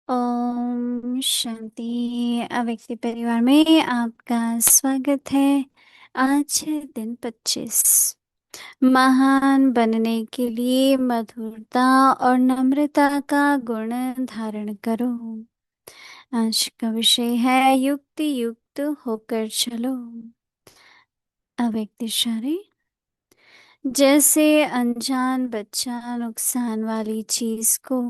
ओम शांति। अव्यक्ति परिवार में आपका स्वागत है। आज है दिन 25। महान बनने के लिए मधुरता और नम्रता का गुण धारण करो। आज का विषय है युक्ति युक्त होकर चलो। अव्यक्त इशारे। जैसे अनजान बच्चा नुकसान वाली चीज को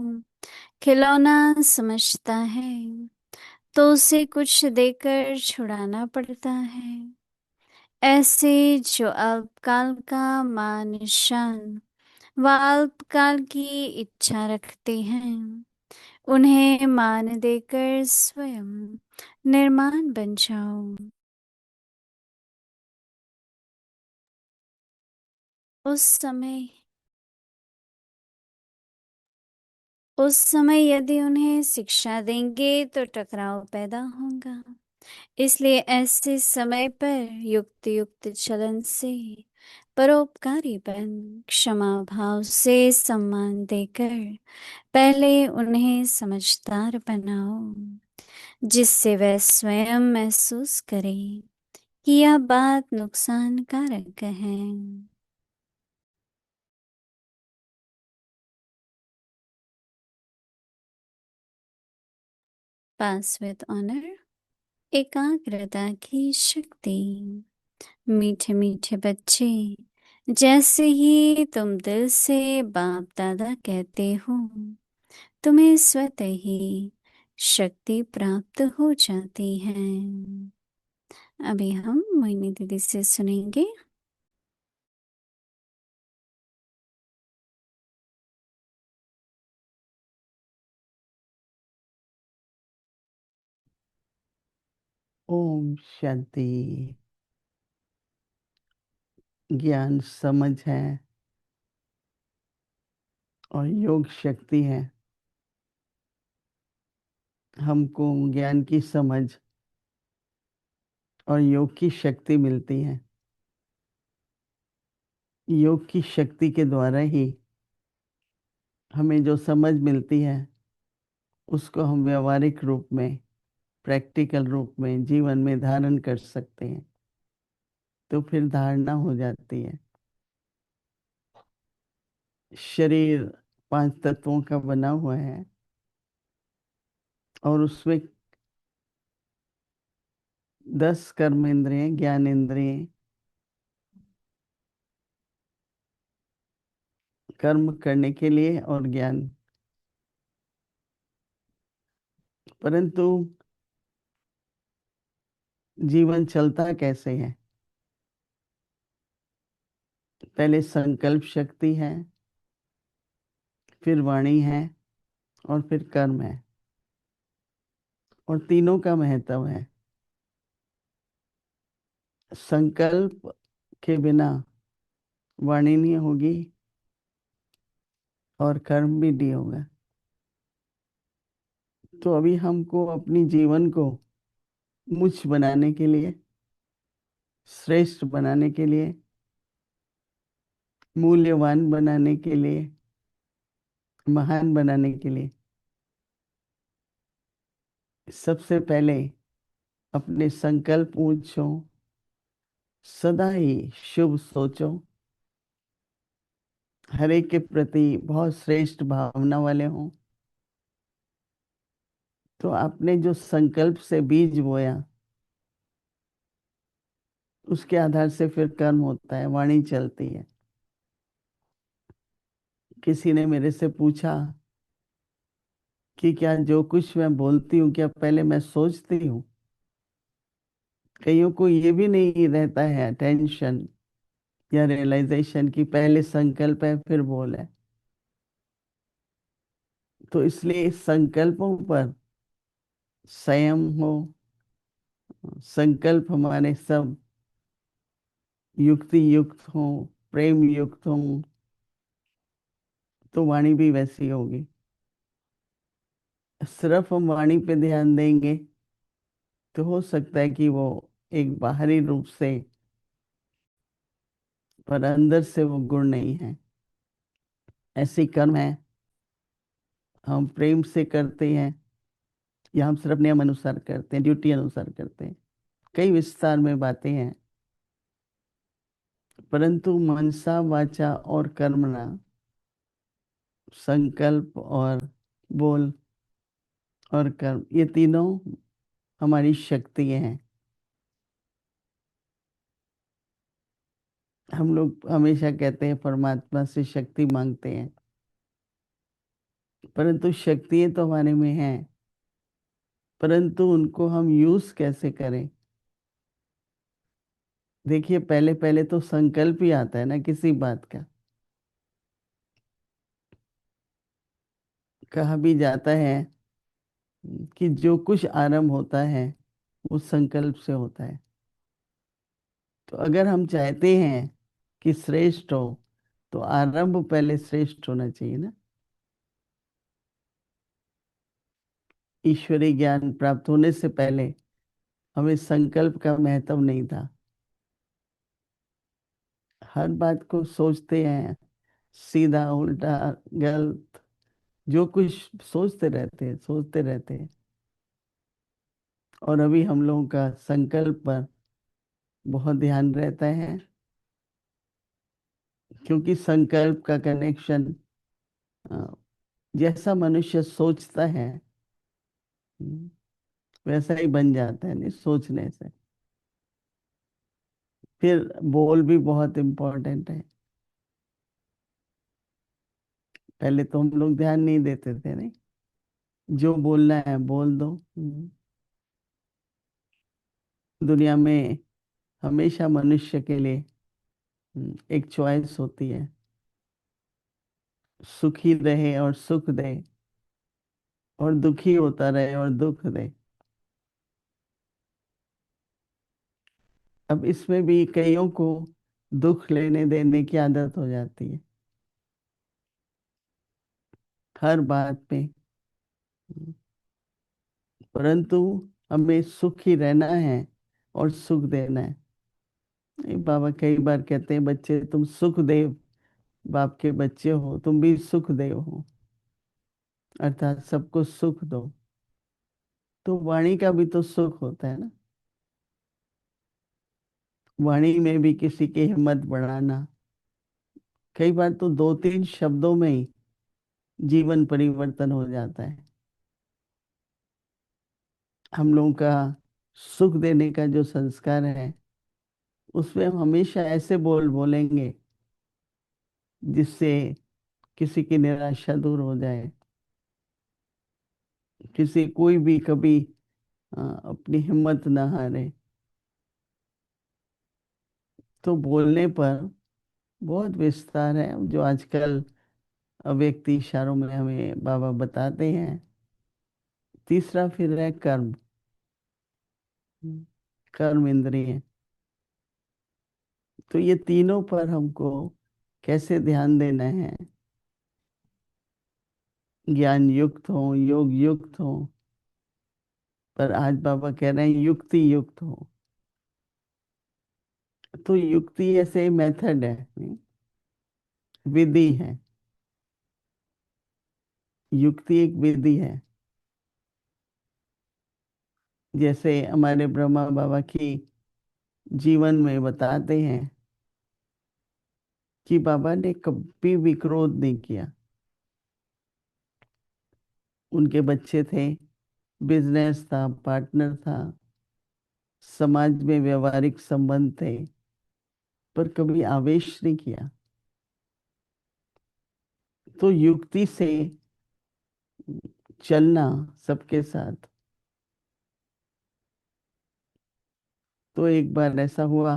खिलौना समझता है तो उसे कुछ देकर छुड़ाना पड़ता है। ऐसे जो अल्पकाल का मान निशान व अल्पकाल की इच्छा रखते हैं उन्हें मान देकर स्वयं निर्माण बन जाओ। उस समय उस समय यदि उन्हें शिक्षा देंगे तो टकराव पैदा होगा। इसलिए ऐसे समय पर युक्त युक्त चलन से परोपकारी बन क्षमा भाव से सम्मान देकर पहले उन्हें समझदार बनाओ, जिससे वह स्वयं महसूस करे कि यह बात नुकसान कारक है। पास विद ऑनर। एकाग्रता की शक्ति। मीठे मीठे बच्चे, जैसे ही तुम दिल से बाप दादा कहते हो तुम्हें स्वतः ही शक्ति प्राप्त हो जाती है। अभी हम मोहिनी दीदी से सुनेंगे। ओम शांति। ज्ञान समझ है और योग शक्ति है। हमको ज्ञान की समझ और योग की शक्ति मिलती है। योग की शक्ति के द्वारा ही हमें जो समझ मिलती है उसको हम व्यवहारिक रूप में, प्रैक्टिकल रूप में जीवन में धारण कर सकते हैं। तो फिर धारणा हो जाती है। शरीर 5 तत्वों का बना हुआ है और उसमें 10 कर्म इंद्रिय, ज्ञान इंद्रिय कर्म करने के लिए और ज्ञान। परंतु जीवन चलता कैसे है? पहले संकल्प शक्ति है, फिर वाणी है और फिर कर्म है। और तीनों का महत्व है। संकल्प के बिना वाणी नहीं होगी और कर्म भी नहीं होगा। तो अभी हमको अपनी जीवन को मुझ बनाने के लिए, श्रेष्ठ बनाने के लिए, मूल्यवान बनाने के लिए, महान बनाने के लिए सबसे पहले अपने संकल्प ऊंचो, सदा ही शुभ सोचो, हर एक के प्रति बहुत श्रेष्ठ भावना वाले हों। तो आपने जो संकल्प से बीज बोया उसके आधार से फिर कर्म होता है, वाणी चलती है। किसी ने मेरे से पूछा कि क्या जो कुछ मैं बोलती हूँ क्या पहले मैं सोचती हूँ? कईयों को ये भी नहीं रहता है अटेंशन या रियलाइजेशन कि पहले संकल्प है फिर बोल है। तो इसलिए संकल्पों पर संयम हो, संकल्प हमारे सब युक्ति युक्त हो, प्रेम युक्त हो, तो वाणी भी वैसी होगी। सिर्फ हम वाणी पे ध्यान देंगे तो हो सकता है कि वो एक बाहरी रूप से, पर अंदर से वो गुण नहीं है। ऐसी कर्म है हम प्रेम से करते हैं या हम सिर्फ नियम अनुसार करते हैं, ड्यूटी अनुसार करते हैं। कई विस्तार में बातें हैं, परंतु मनसा वाचा और कर्मणा, संकल्प और बोल और कर्म, ये तीनों हमारी शक्तियां हैं। हम लोग हमेशा कहते हैं परमात्मा से शक्ति मांगते हैं, परंतु शक्तियां तो हमारे में हैं, परंतु उनको हम यूज कैसे करें। देखिए, पहले पहले तो संकल्प ही आता है ना किसी बात का। कहा भी जाता है कि जो कुछ आरंभ होता है वो संकल्प से होता है। तो अगर हम चाहते हैं कि श्रेष्ठ हो, तो आरंभ पहले श्रेष्ठ होना चाहिए ना। ईश्वरीय ज्ञान प्राप्त होने से पहले हमें संकल्प का महत्व नहीं था। हर बात को सोचते हैं, सीधा उल्टा गलत, जो कुछ सोचते रहते हैं, सोचते रहते हैं। और अभी हम लोगों का संकल्प पर बहुत ध्यान रहता है, क्योंकि संकल्प का कनेक्शन जैसा मनुष्य सोचता है वैसा ही बन जाता है, नहीं सोचने से। फिर बोल भी बहुत इम्पोर्टेंट है। पहले तो हम लोग ध्यान नहीं देते थे, नहीं, जो बोलना है बोल दो। दुनिया में हमेशा मनुष्य के लिए एक चॉइस होती है, सुखी रहे और सुख दे, और दुखी होता रहे और दुख दे। अब इसमें भी कईयों को दुख लेने देने की आदत हो जाती है हर बात पे। परंतु हमें सुखी रहना है और सुख देना है। नहीं, बाबा कई बार कहते हैं, बच्चे तुम सुख देव बाप के बच्चे हो, तुम भी सुख देव हो, अर्थात सबको सुख दो। तो वाणी का भी तो सुख होता है ना। वाणी में भी किसी की हिम्मत बढ़ाना, कई बार तो दो तीन शब्दों में ही जीवन परिवर्तन हो जाता है। हम लोगों का सुख देने का जो संस्कार है, उसमें हम हमेशा ऐसे बोल बोलेंगे जिससे किसी की निराशा दूर हो जाए, किसी कोई भी कभी अपनी हिम्मत ना हारे। तो बोलने पर बहुत विस्तार है, जो आजकल व्यक्ति इशारों में हमें बाबा बताते हैं। तीसरा फिर है कर्म। कर्म इंद्रिय। तो ये तीनों पर हमको कैसे ध्यान देना है। ज्ञान युक्त हो, योग युक्त हो, पर आज बाबा कह रहे हैं युक्ति युक्त हो। तो युक्ति ऐसे मेथड है, विधि है। युक्ति एक विधि है। जैसे हमारे ब्रह्मा बाबा की जीवन में बताते हैं कि बाबा ने कभी भी क्रोध नहीं किया। उनके बच्चे थे, बिजनेस था, पार्टनर था, समाज में व्यवहारिक संबंध थे, पर कभी आवेश नहीं किया। तो युक्ति से चलना सबके साथ। तो एक बार ऐसा हुआ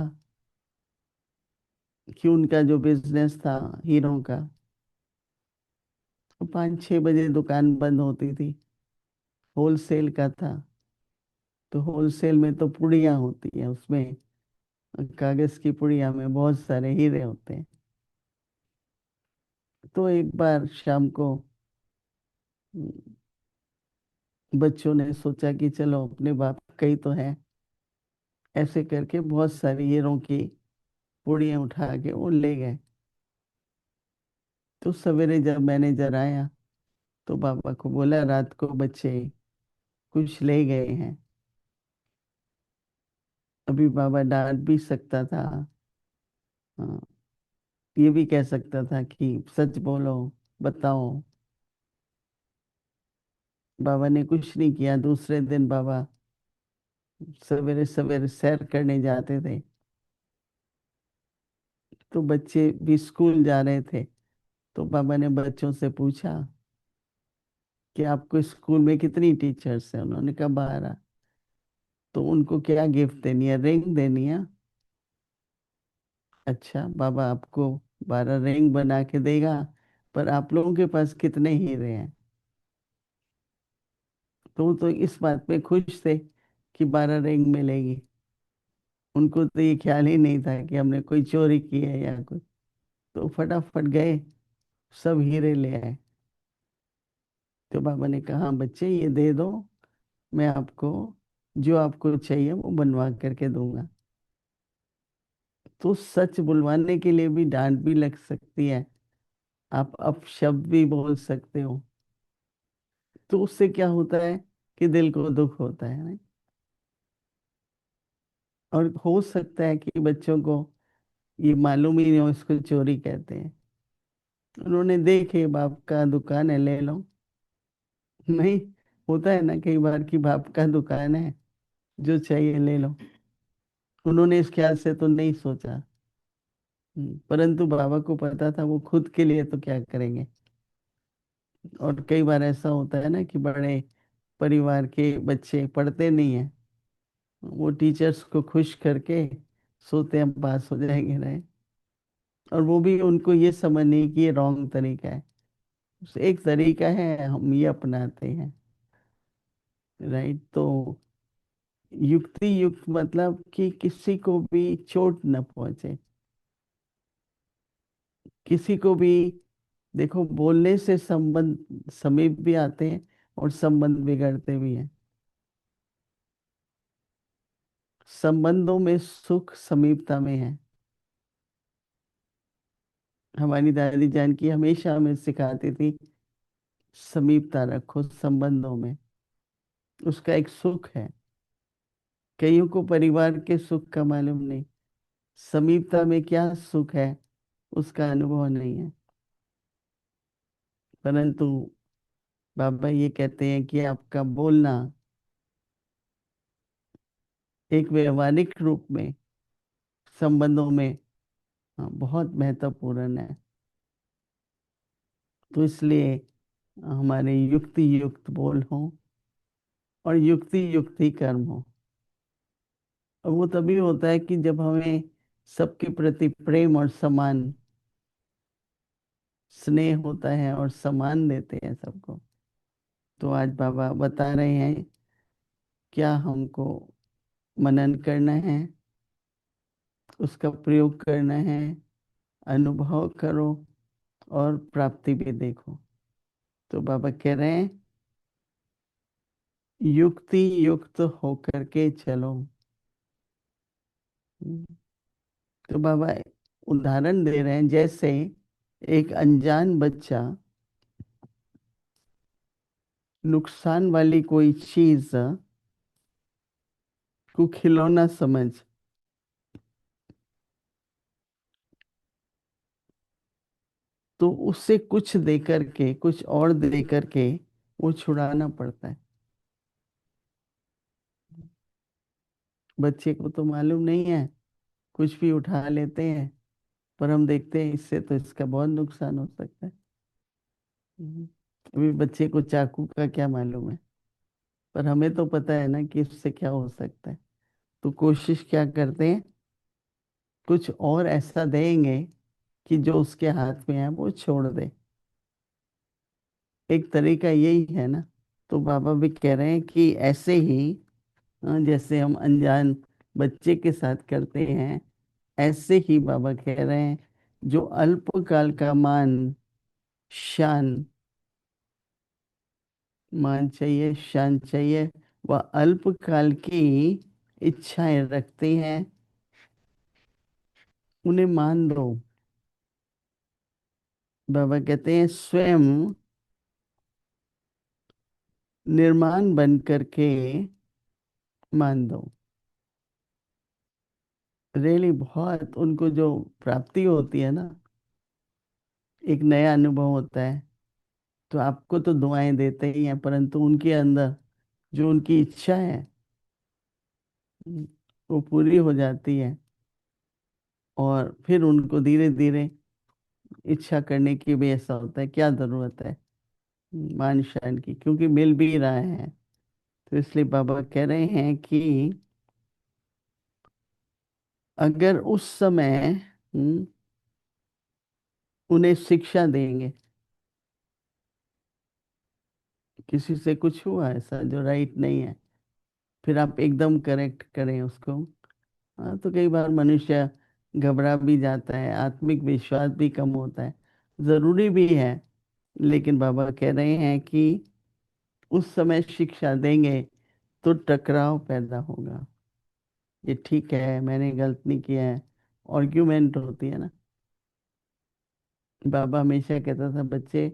कि उनका जो बिजनेस था हीरो का, 5-6 बजे दुकान बंद होती थी। होलसेल का था। तो होलसेल में तो पुड़िया होती है, उसमें कागज की पुड़िया में बहुत सारे हीरे होते हैं। तो एक बार शाम को बच्चों ने सोचा कि चलो अपने बाप का ही तो है, ऐसे करके बहुत सारी हीरों की पुड़िया उठा के वो ले गए। तो सवेरे जब मैनेजर आया तो पापा को बोला, रात को बच्चे कुछ ले गए हैं। अभी बाबा डांट भी सकता था, हाँ, ये भी कह सकता था कि सच बोलो, बताओ। बाबा ने कुछ नहीं किया। दूसरे दिन बाबा सवेरे सवेरे सैर करने जाते थे, तो बच्चे भी स्कूल जा रहे थे। तो बाबा ने बच्चों से पूछा कि आपको स्कूल में कितनी टीचर्स हैं? उन्होंने कहा 12। तो उनको क्या गिफ्ट देनी है? रिंग देनी है? अच्छा, बाबा आपको 12 रिंग बना के देगा, पर आप लोगों के पास कितने हीरे हैं? तो वो तो इस बात पे खुश थे कि 12 रिंग मिलेगी। उनको तो ये ख्याल ही नहीं था कि हमने कोई चोरी की है या कुछ। तो फटाफट गए, सब हीरे ले आए। तो बाबा ने कहा, "हाँ बच्चे, ये दे दो, मैं आपको जो आपको चाहिए वो बनवा करके दूंगा।" तो सच बुलवाने के लिए भी डांट भी लग सकती है, आप अपशब्द भी बोल सकते हो। तो उससे क्या होता है कि दिल को दुख होता है, नहीं? और हो सकता है कि बच्चों को ये मालूम ही नहीं हो इसको चोरी कहते हैं। उन्होंने देखे बाप का दुकान है, ले लो। नहीं, होता है ना कई बार कि बाप का दुकान है, जो चाहिए ले लो। उन्होंने इस ख्याल से तो नहीं सोचा। परंतु बाबा को पता था वो खुद के लिए तो क्या करेंगे। और कई बार ऐसा होता है ना कि बड़े परिवार के बच्चे पढ़ते नहीं हैं, वो टीचर्स को खुश करके सोते हैं पास हो जाएंगे, रहे। और वो भी उनको ये समझ नहीं कि ये रॉन्ग तरीका है। एक तरीका है, हम ये अपनाते हैं, राइट। तो युक्ति युक्त मतलब कि किसी को भी चोट न पहुंचे, किसी को भी। देखो, बोलने से संबंध समीप भी आते हैं और संबंध बिगड़ते भी हैं। संबंधों में सुख समीपता में है। हमारी दादी जान की हमेशा हमें सिखाती थी, समीपता रखो संबंधों में, उसका एक सुख है। कईयों को परिवार के सुख का मालूम नहीं, समीपता में क्या सुख है उसका अनुभव नहीं है। परंतु बाबा ये कहते हैं कि आपका बोलना एक व्यवहारिक रूप में संबंधों में, हाँ, बहुत महत्वपूर्ण है। तो इसलिए हमारे युक्ति युक्त बोल हो और युक्ति युक्त ही कर्म हो। और वो तभी होता है कि जब हमें सबके प्रति प्रेम और सम्मान, स्नेह होता है और सम्मान देते हैं सबको। तो आज बाबा बता रहे हैं क्या हमको मनन करना है, उसका प्रयोग करना है, अनुभव करो और प्राप्ति भी देखो। तो बाबा कह रहे हैं युक्ति युक्त होकर के चलो। तो बाबा उदाहरण दे रहे हैं, जैसे एक अनजान बच्चा नुकसान वाली कोई चीज को खिलौना समझ तो उससे कुछ दे करके, कुछ और दे करके वो छुड़ाना पड़ता है। बच्चे को तो मालूम नहीं है, कुछ भी उठा लेते हैं, पर हम देखते हैं इससे तो इसका बहुत नुकसान हो सकता है। हम्म। अभी बच्चे को चाकू का क्या मालूम है, पर हमें तो पता है ना कि इससे क्या हो सकता है। तो कोशिश क्या करते हैं, कुछ और ऐसा देंगे कि जो उसके हाथ में है वो छोड़ दे। एक तरीका यही है ना। तो बाबा भी कह रहे हैं कि ऐसे ही, जैसे हम अनजान बच्चे के साथ करते हैं, ऐसे ही बाबा कह रहे हैं जो अल्पकाल का मान, शान, मान चाहिए, शान चाहिए, वह अल्पकाल की इच्छाएं रखते हैं, उन्हें मान दो। बाबा कहते हैं स्वयं निर्माण बन करके मान दो। रियली बहुत उनको जो प्राप्ति होती है ना, एक नया अनुभव होता है। तो आपको तो दुआएं देते ही हैं, परंतु उनके अंदर जो उनकी इच्छा है वो पूरी हो जाती है। और फिर उनको धीरे धीरे इच्छा करने की भी ऐसा होता है, क्या जरूरत है मान शान की, क्योंकि मिल भी रहा है। तो इसलिए बाबा कह रहे हैं कि अगर उस समय उन्हें शिक्षा देंगे, किसी से कुछ हुआ ऐसा जो राइट नहीं है, फिर आप एकदम करेक्ट करें उसको। हाँ, तो कई बार मनुष्य घबरा भी जाता है, आत्मिक विश्वास भी कम होता है, जरूरी भी है। लेकिन बाबा कह रहे हैं कि उस समय शिक्षा देंगे तो टकराव पैदा होगा। ये ठीक है, मैंने गलत नहीं किया है, आर्ग्यूमेंट होती है ना। बाबा हमेशा कहता था, बच्चे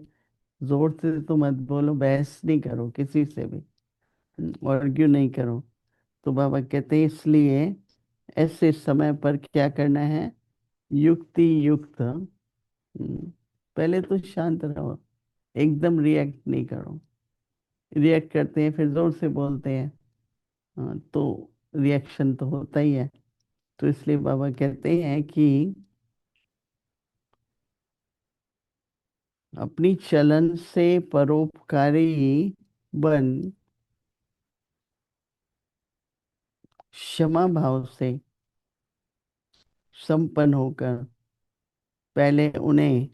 जोर से तो मत बोलो, बहस नहीं करो किसी से भी, आर्ग्यू नहीं करो। तो बाबा कहते हैं इसलिए ऐसे समय पर क्या करना है, युक्ति युक्त पहले तो शांत रहो, एकदम रिएक्ट नहीं करो। रिएक्ट करते हैं फिर जोर से बोलते हैं, हाँ, तो रिएक्शन तो होता ही है। तो इसलिए बाबा कहते हैं कि अपनी चलन से परोपकारी बन, क्षमा भाव से संपन्न होकर पहले उन्हें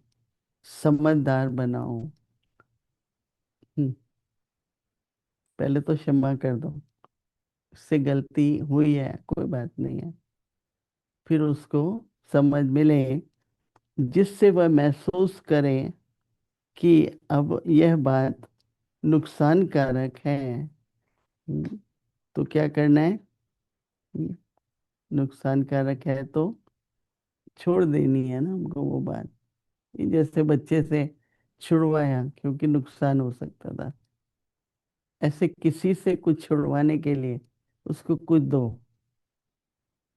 समझदार बनाओ। हम्म, पहले तो क्षमा कर दो, उससे गलती हुई है कोई बात नहीं है। फिर उसको समझ मिले, जिससे वह महसूस करे कि अब यह बात नुकसानकारक है। तो क्या करना है, हम्म, नुकसानकारक है तो छोड़ देनी है ना हमको वो बात। ये जैसे बच्चे से छुड़वाया क्योंकि नुकसान हो सकता था, ऐसे किसी से कुछ छुड़वाने के लिए उसको कुछ दो।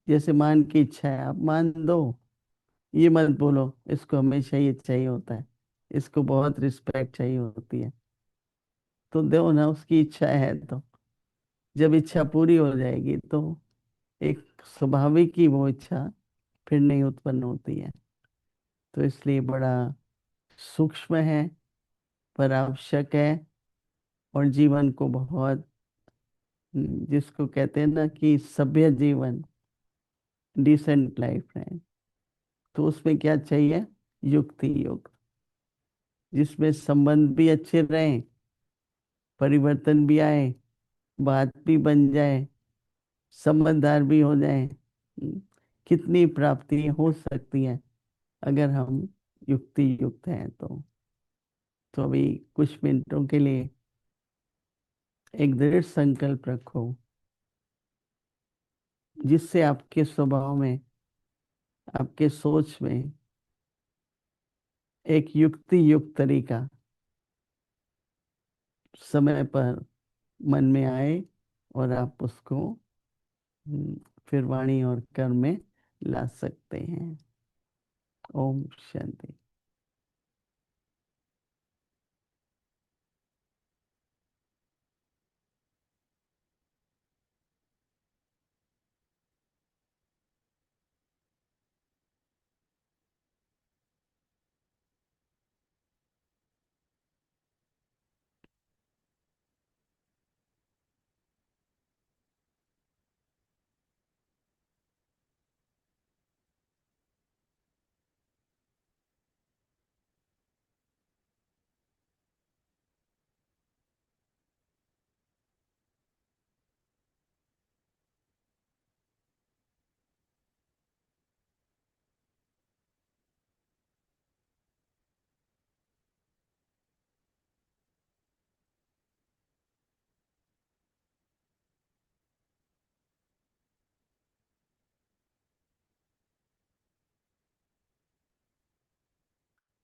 जैसे मान की इच्छा है, आप मान दो, ये मत बोलो इसको हमेशा ये चाहिए होता है, इसको बहुत रिस्पेक्ट चाहिए होती है। तो दो ना, उसकी इच्छा है तो जब इच्छा पूरी हो जाएगी तो एक स्वाभाविक ही वो इच्छा फिर नहीं उत्पन्न होती है। तो इसलिए बड़ा सूक्ष्म है, पर आवश्यक है। और जीवन को बहुत जिसको कहते हैं ना कि सभ्य जीवन, डिसेंट लाइफ है, तो उसमें क्या चाहिए, युक्ति युक्त, जिसमें संबंध भी अच्छे रहें, परिवर्तन भी आए, बात भी बन जाए, समझदार भी हो जाए। कितनी प्राप्ति हो सकती है अगर हम युक्ति युक्त हैं तो अभी कुछ मिनटों के लिए एक दृढ़ संकल्प रखो, जिससे आपके स्वभाव में, आपके सोच में एक युक्ति युक्त तरीका समय पर मन में आए और आप उसको हम्म, फिर वाणी और कर्म में ला सकते हैं। ओम शांति।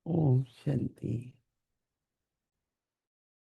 ओम शांति।